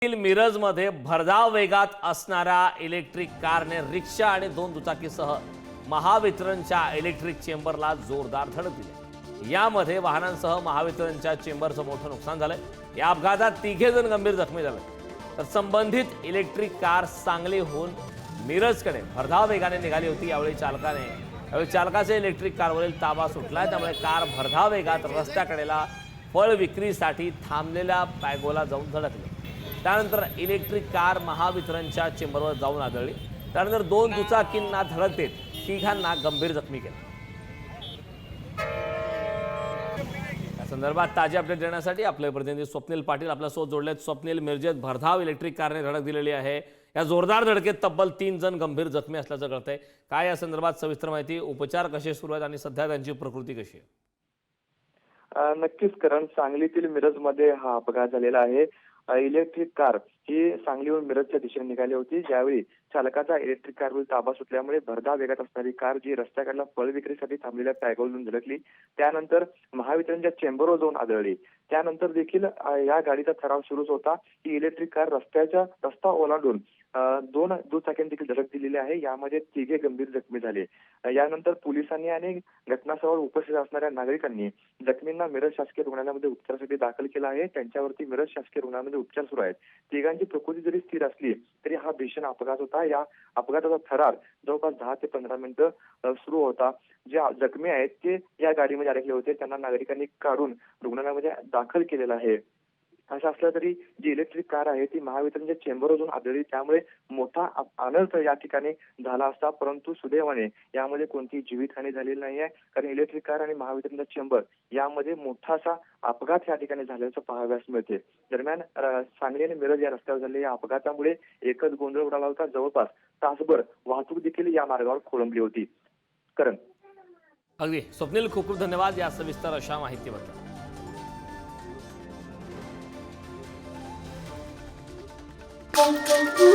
मिरजमध्ये भरधाव वेगात असणाऱ्या इलेक्ट्रिक कारने रिक्षा आणि 2 दुचाकीसह महावितरणच्या इलेक्ट्रिक चेंबरला जोरदार धडक दिली। यामध्ये वाहनांसह महावितरणच्या चेंबरचं मोठं नुकसान झालंय। या अपघातात 3 जण गंभीर जखमी झाले, तर संबंधित इलेक्ट्रिक कार सांगलीहून मिरजकडे भरधाव वेगाने निघाली होती। यावेळी चालकाचे इलेक्ट्रिक कारवरील ताबा सुटला, त्यामुळे कार भरधाव वेगात रस्त्याकडेला फळ विक्रीसाठी थांबलेल्या पॅगोला जाऊन धडकली। त्यानंतर इलेक्ट्रिक कार महावितरणच्या चेंबरवर जाऊन आदळली। त्यानंतर 2 दुचाकींना धडक देत 3 गंभीर जखमी केले। या संदर्भात ताजे अपडेट देण्यासाठी आपले प्रतिनिधी स्वप्नील पाटील आपल्यासोबत जोडलेत। स्वप्नील, मिरजेत भरधाव इलेक्ट्रिक कारने धडक दिलेली आहे। या जोरदार धडकेत तब्बल 3 जण गंभीर जखमी असल्याचं कळतंय। काय या संदर्भात सविस्तर माहिती, उपचार कसे सुरू आहेत आणि सध्या त्यांची प्रकृती कशी आहे? नक्कीच करण, सांगलीतील मिरजमध्ये हा अपघात झालेला आहे। इलेक्ट्रिक कार ही सांगलीहून मिरजच्या दिशेने निघाली होती। ज्यावेळी चालकाचा इलेक्ट्रिक कारवरील ताबा सुटल्यामुळे भरधाव वेगात असणारी कार जी रस्त्याकडला फळ विक्रीसाठी थांबलेल्या पॅगोलून धडकली। त्यानंतर महावितरणच्या चेंबरवर जाऊन आदळली। त्यानंतर देखील या गाडीचा सराव सुरूच होता की इलेक्ट्रिक कार रस्ता ओलांडून 2 दुचाकींना देखील धडक दिलेली आहे। यामध्ये 3 गंभीर जखमी झाले। यानंतर पोलिसांनी आणि घटनास्थळावर उपस्थित असणाऱ्या नागरिकांनी जखमींना मिरज शासकीय रुग्णालयामध्ये उपचारासाठी दाखल केलं आहे। त्यांच्यावरती मिरज शासकीय रुग्णालयामध्ये उपचार सुरू आहेत। 3घांची प्रकृती जरी स्थिर असली तरी हा भीषण अपघात होता। या अपघाताचा थरार जवळपास 10 ते 15 मिनिटं सुरू होता। जे जखमी आहेत ते या गाडीमध्ये अडकले होते, त्यांना नागरिकांनी काढून रुग्णालयामध्ये दाखल केलेलं आहे। असं असलं तरी जी इलेक्ट्रिक कार आहे ती महावितरणच्या चेंबरवरून आदळली, त्यामुळे मोठा अनर्थ या ठिकाणी झाला असता, परंतु सुदैवाने यामध्ये कोणतीही जीवितहानी झालेली नाही आहे। कारण इलेक्ट्रिक कार आणि महावितरणचा चेंबर यामध्ये मोठासा अपघात या ठिकाणी झाल्याचं पाहाव्यास मिळते। दरम्यान सांगली आणि मिरज या रस्त्यावर झालेल्या या अपघातामुळे एकच गोंधळ उडाला होता। जवळपास तासभर वाहतूक देखील या मार्गावर खोळंबली होती। करण, अगदी स्वप्नील, खूप खूप धन्यवाद या सविस्तर अशा माहितीबद्दल। Thank you.